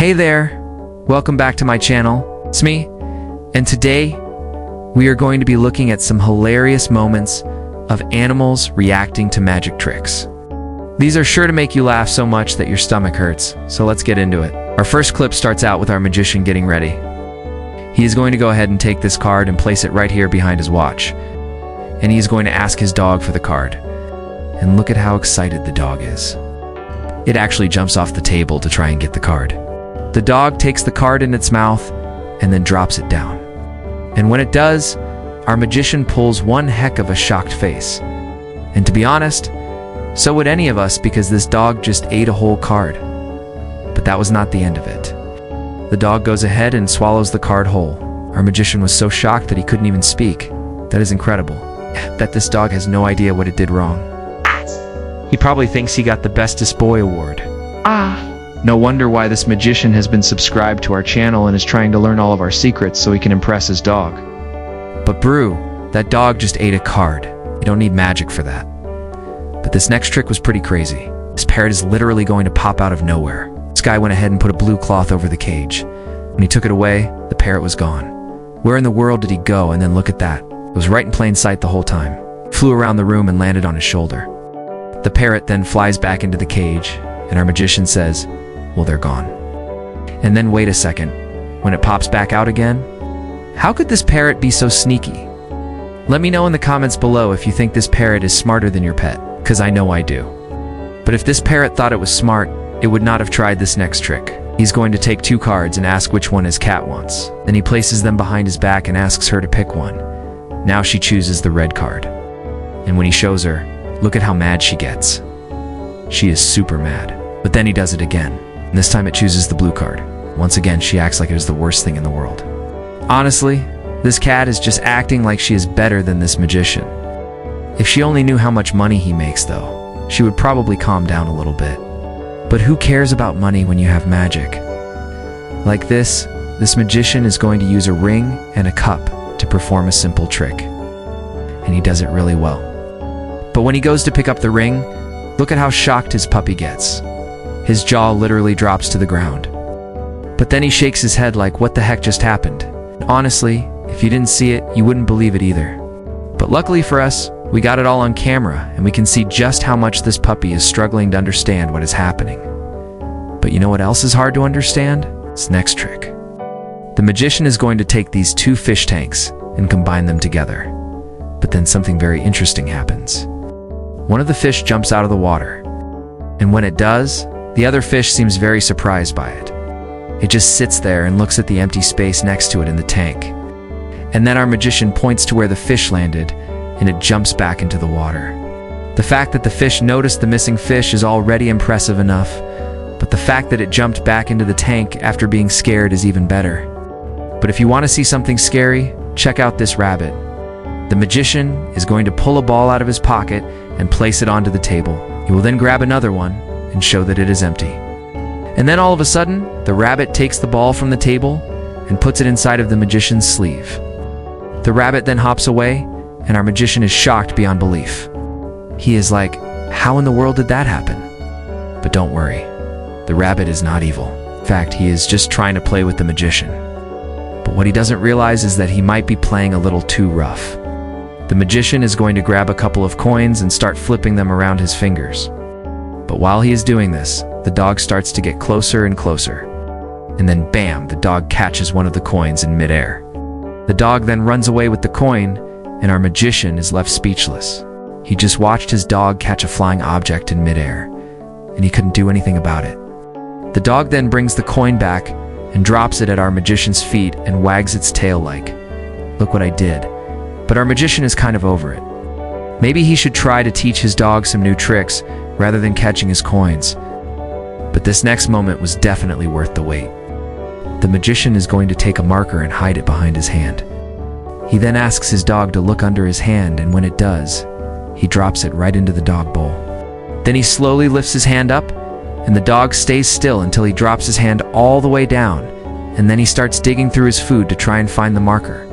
Hey there, welcome back to my channel. It's me, and today we are going to be looking at some hilarious moments of animals reacting to magic tricks. These are sure to make you laugh so much that your stomach hurts, so let's get into it. Our first clip starts out with our magician getting ready. He is going to go ahead and take this card and place it right here behind his watch, and he is going to ask his dog for the card. And look at how excited the dog is. It actually jumps off the table to try and get the card. The dog takes the card in its mouth and then drops it down. And when it does, our magician pulls one heck of a shocked face. And to be honest, so would any of us, because this dog just ate a whole card. But that was not the end of it. The dog goes ahead and swallows the card whole. Our magician was so shocked that he couldn't even speak. That is incredible. That this dog has no idea what it did wrong. He probably thinks he got the Bestest Boy award. No wonder why this magician has been subscribed to our channel and is trying to learn all of our secrets so he can impress his dog. But Brew, that dog just ate a card. You don't need magic for that. But this next trick was pretty crazy. This parrot is literally going to pop out of nowhere. This guy went ahead and put a blue cloth over the cage. When he took it away, the parrot was gone. Where in the world did he go? And then look at that. It was right in plain sight the whole time. Flew around the room and landed on his shoulder. The parrot then flies back into the cage, and our magician says, well, they're gone. And then wait a second. When it pops back out again? How could this parrot be so sneaky? Let me know in the comments below if you think this parrot is smarter than your pet, because I know I do. But if this parrot thought it was smart, it would not have tried this next trick. He's going to take two cards and ask which one his cat wants. Then he places them behind his back and asks her to pick one. Now she chooses the red card. And when he shows her, look at how mad she gets. She is super mad. But then he does it again. And this time it chooses the blue card. Once again, she acts like it is the worst thing in the world. Honestly, this cat is just acting like she is better than this magician. If she only knew how much money he makes, though, she would probably calm down a little bit. But who cares about money when you have magic? Like this magician is going to use a ring and a cup to perform a simple trick. And he does it really well. But when he goes to pick up the ring, look at how shocked his puppy gets. His jaw literally drops to the ground. But then he shakes his head like, what the heck just happened? Honestly, if you didn't see it, you wouldn't believe it either. But luckily for us, we got it all on camera, and we can see just how much this puppy is struggling to understand what is happening. But you know what else is hard to understand? This next trick. The magician is going to take these two fish tanks and combine them together. But then something very interesting happens. One of the fish jumps out of the water. And when it does, the other fish seems very surprised by it. It just sits there and looks at the empty space next to it in the tank. And then our magician points to where the fish landed, and it jumps back into the water. The fact that the fish noticed the missing fish is already impressive enough, but the fact that it jumped back into the tank after being scared is even better. But if you want to see something scary, check out this rabbit. The magician is going to pull a ball out of his pocket and place it onto the table. He will then grab another one and show that it is empty. And then all of a sudden, the rabbit takes the ball from the table and puts it inside of the magician's sleeve. The rabbit then hops away, and our magician is shocked beyond belief. He is like, how in the world did that happen? But don't worry, the rabbit is not evil. In fact, he is just trying to play with the magician. But what he doesn't realize is that he might be playing a little too rough. The magician is going to grab a couple of coins and start flipping them around his fingers. But while he is doing this, the dog starts to get closer and closer. And then bam, the dog catches one of the coins in midair. The dog then runs away with the coin, and our magician is left speechless. He just watched his dog catch a flying object in midair, and he couldn't do anything about it. The dog then brings the coin back and drops it at our magician's feet and wags its tail like, look what I did. But our magician is kind of over it. Maybe he should try to teach his dog some new tricks rather than catching his coins. But this next moment was definitely worth the wait. The magician is going to take a marker and hide it behind his hand. He then asks his dog to look under his hand, and when it does, he drops it right into the dog bowl. Then he slowly lifts his hand up, and the dog stays still until he drops his hand all the way down, and then he starts digging through his food to try and find the marker.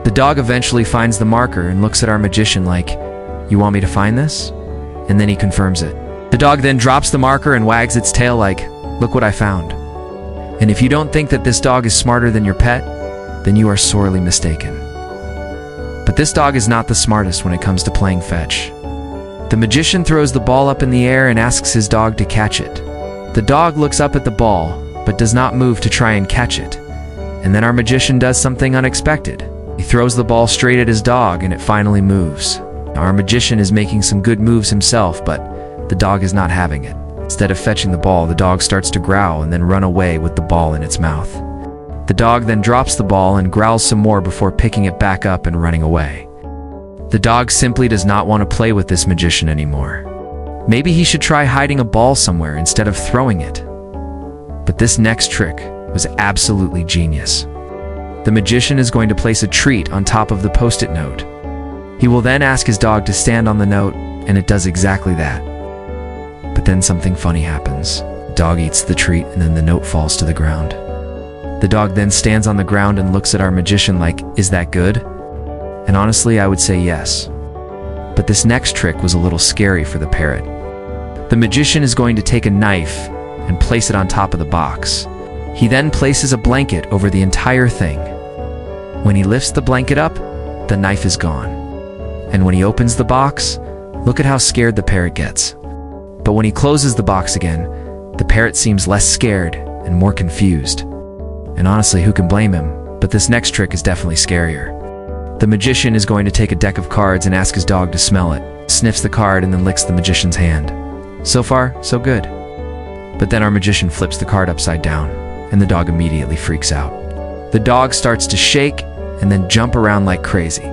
The dog eventually finds the marker and looks at our magician like, you want me to find this? And then he confirms it. The dog then drops the marker and wags its tail like, look what I found. And if you don't think that this dog is smarter than your pet, then you are sorely mistaken. But this dog is not the smartest when it comes to playing fetch. The magician throws the ball up in the air and asks his dog to catch it. The dog looks up at the ball, but does not move to try and catch it. And then our magician does something unexpected. He throws the ball straight at his dog and it finally moves. Now, our magician is making some good moves himself, but the dog is not having it. Instead of fetching the ball, the dog starts to growl and then run away with the ball in its mouth. The dog then drops the ball and growls some more before picking it back up and running away. The dog simply does not want to play with this magician anymore. Maybe he should try hiding a ball somewhere instead of throwing it. But this next trick was absolutely genius. The magician is going to place a treat on top of the post-it note. He will then ask his dog to stand on the note, and it does exactly that. But then something funny happens. The dog eats the treat and then the note falls to the ground. The dog then stands on the ground and looks at our magician like, "Is that good?" And honestly, I would say yes. But this next trick was a little scary for the parrot. The magician is going to take a knife and place it on top of the box. He then places a blanket over the entire thing. When he lifts the blanket up, the knife is gone. And when he opens the box, look at how scared the parrot gets. But when he closes the box again, the parrot seems less scared and more confused. And honestly, who can blame him? But this next trick is definitely scarier. The magician is going to take a deck of cards and ask his dog to smell it, sniffs the card and then licks the magician's hand. So far, so good. But then our magician flips the card upside down, and the dog immediately freaks out. The dog starts to shake and then jump around like crazy.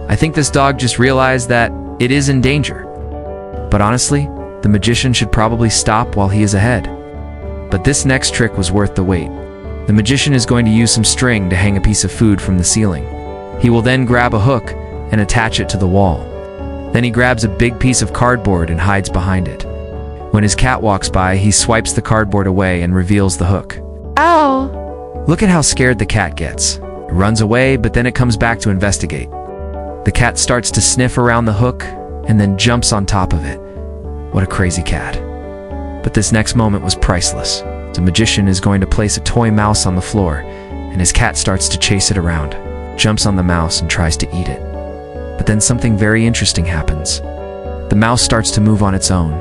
I think this dog just realized that it is in danger. But honestly, the magician should probably stop while he is ahead. But this next trick was worth the wait. The magician is going to use some string to hang a piece of food from the ceiling. He will then grab a hook and attach it to the wall. Then he grabs a big piece of cardboard and hides behind it. When his cat walks by, he swipes the cardboard away and reveals the hook. Ow! Look at how scared the cat gets. It runs away, but then it comes back to investigate. The cat starts to sniff around the hook and then jumps on top of it. What a crazy cat. But this next moment was priceless. The magician is going to place a toy mouse on the floor, and his cat starts to chase it around, jumps on the mouse and tries to eat it. But then something very interesting happens. The mouse starts to move on its own,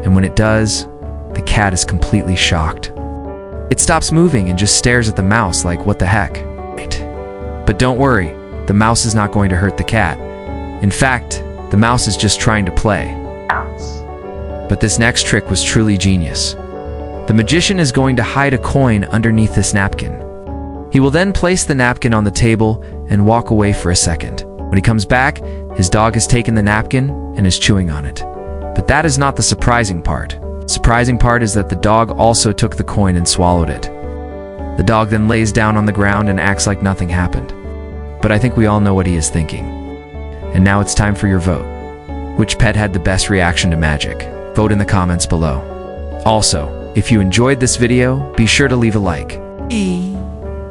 and when it does, the cat is completely shocked. It stops moving and just stares at the mouse like, what the heck? But don't worry, the mouse is not going to hurt the cat. In fact, the mouse is just trying to play. But this next trick was truly genius. The magician is going to hide a coin underneath this napkin. He will then place the napkin on the table and walk away for a second. When he comes back, his dog has taken the napkin and is chewing on it. But that is not the surprising part. The surprising part is that the dog also took the coin and swallowed it. The dog then lays down on the ground and acts like nothing happened. But I think we all know what he is thinking. And now it's time for your vote. Which pet had the best reaction to magic? Vote in the comments below. Also, if you enjoyed this video, be sure to leave a like.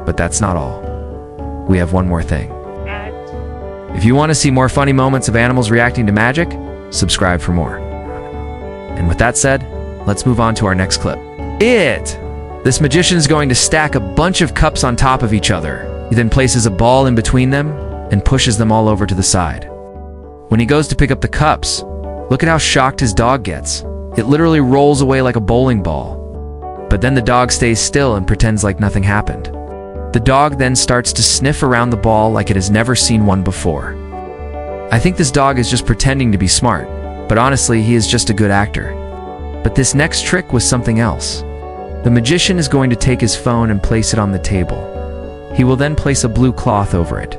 But that's not all. We have one more thing. If you want to see more funny moments of animals reacting to magic, subscribe for more. And with that said, let's move on to our next clip. This magician is going to stack a bunch of cups on top of each other. He then places a ball in between them and pushes them all over to the side. When he goes to pick up the cups, look at how shocked his dog gets. It literally rolls away like a bowling ball. But then the dog stays still and pretends like nothing happened. The dog then starts to sniff around the ball like it has never seen one before. I think this dog is just pretending to be smart, but honestly, he is just a good actor. But this next trick was something else. The magician is going to take his phone and place it on the table. He will then place a blue cloth over it.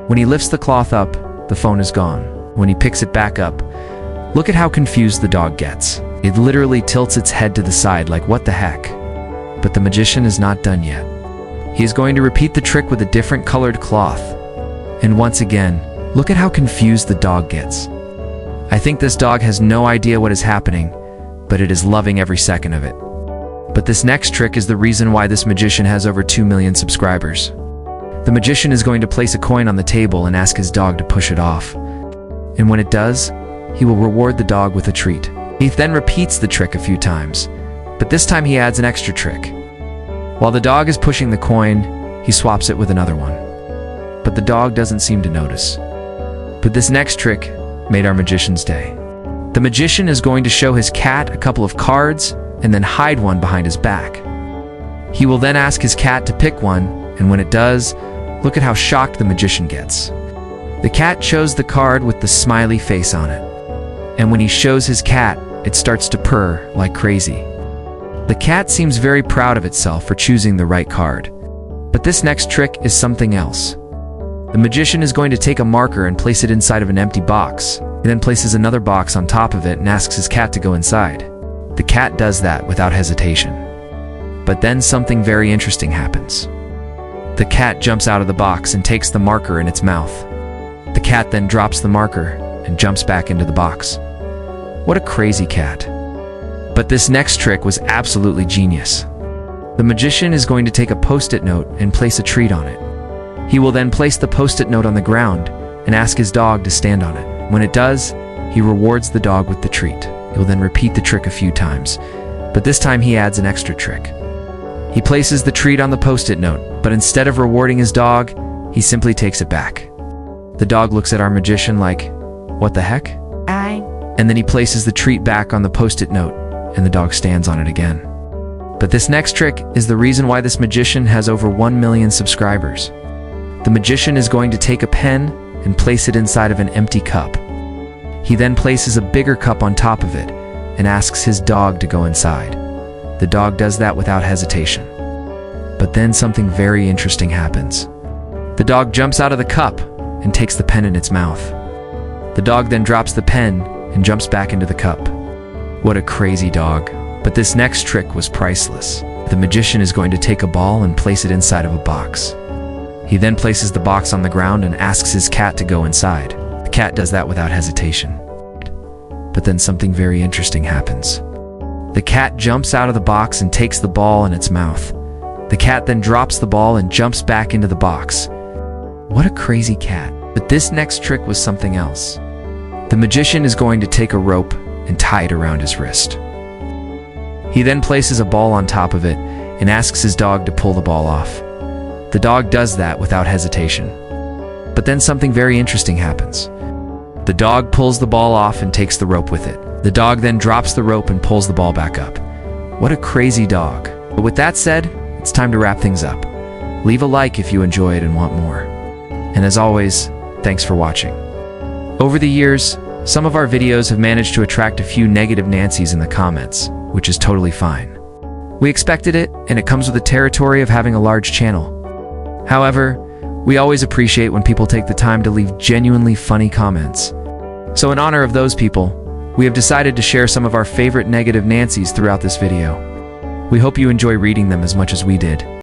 When he lifts the cloth up, the phone is gone. When he picks it back up, look at how confused the dog gets. It literally tilts its head to the side like, what the heck? But the magician is not done yet. He is going to repeat the trick with a different colored cloth. And once again, look at how confused the dog gets. I think this dog has no idea what is happening, but it is loving every second of it. But this next trick is the reason why this magician has over 2 million subscribers. The magician is going to place a coin on the table and ask his dog to push it off. And when it does, he will reward the dog with a treat. He then repeats the trick a few times, but this time he adds an extra trick. While the dog is pushing the coin, he swaps it with another one. But the dog doesn't seem to notice. But this next trick made our magician's day. The magician is going to show his cat a couple of cards and then hide one behind his back. He will then ask his cat to pick one, and when it does, look at how shocked the magician gets. The cat chose the card with the smiley face on it. And when he shows his cat, it starts to purr like crazy. The cat seems very proud of itself for choosing the right card. But this next trick is something else. The magician is going to take a marker and place it inside of an empty box. He then places another box on top of it and asks his cat to go inside. The cat does that without hesitation. But then something very interesting happens. The cat jumps out of the box and takes the marker in its mouth. The cat then drops the marker and jumps back into the box. What a crazy cat. But this next trick was absolutely genius. The magician is going to take a post-it note and place a treat on it. He will then place the post-it note on the ground and ask his dog to stand on it. When it does, he rewards the dog with the treat. He will then repeat the trick a few times, but this time he adds an extra trick. He places the treat on the post-it note, but instead of rewarding his dog, he simply takes it back. The dog looks at our magician like, "What the heck?" And then he places the treat back on the post-it note, and the dog stands on it again. But this next trick is the reason why this magician has over 1 million subscribers. The magician is going to take a pen and place it inside of an empty cup. He then places a bigger cup on top of it and asks his dog to go inside. The dog does that without hesitation. But then something very interesting happens. The dog jumps out of the cup and takes the pen in its mouth. The dog then drops the pen and jumps back into the cup. What a crazy dog. But this next trick was priceless. The magician is going to take a ball and place it inside of a box. He then places the box on the ground and asks his cat to go inside. The cat does that without hesitation. But then something very interesting happens. The cat jumps out of the box and takes the ball in its mouth. The cat then drops the ball and jumps back into the box. What a crazy cat. But this next trick was something else. The magician is going to take a rope and tie it around his wrist. He then places a ball on top of it and asks his dog to pull the ball off. The dog does that without hesitation. But then something very interesting happens. The dog pulls the ball off and takes the rope with it. The dog then drops the rope and pulls the ball back up. What a crazy dog. But with that said, it's time to wrap things up. Leave a like if you enjoyed and want more. And as always, thanks for watching. Over the years, some of our videos have managed to attract a few negative Nancys in the comments, which is totally fine. We expected it, and it comes with the territory of having a large channel. However, we always appreciate when people take the time to leave genuinely funny comments. So in honor of those people, we have decided to share some of our favorite negative Nancys throughout this video. We hope you enjoy reading them as much as we did.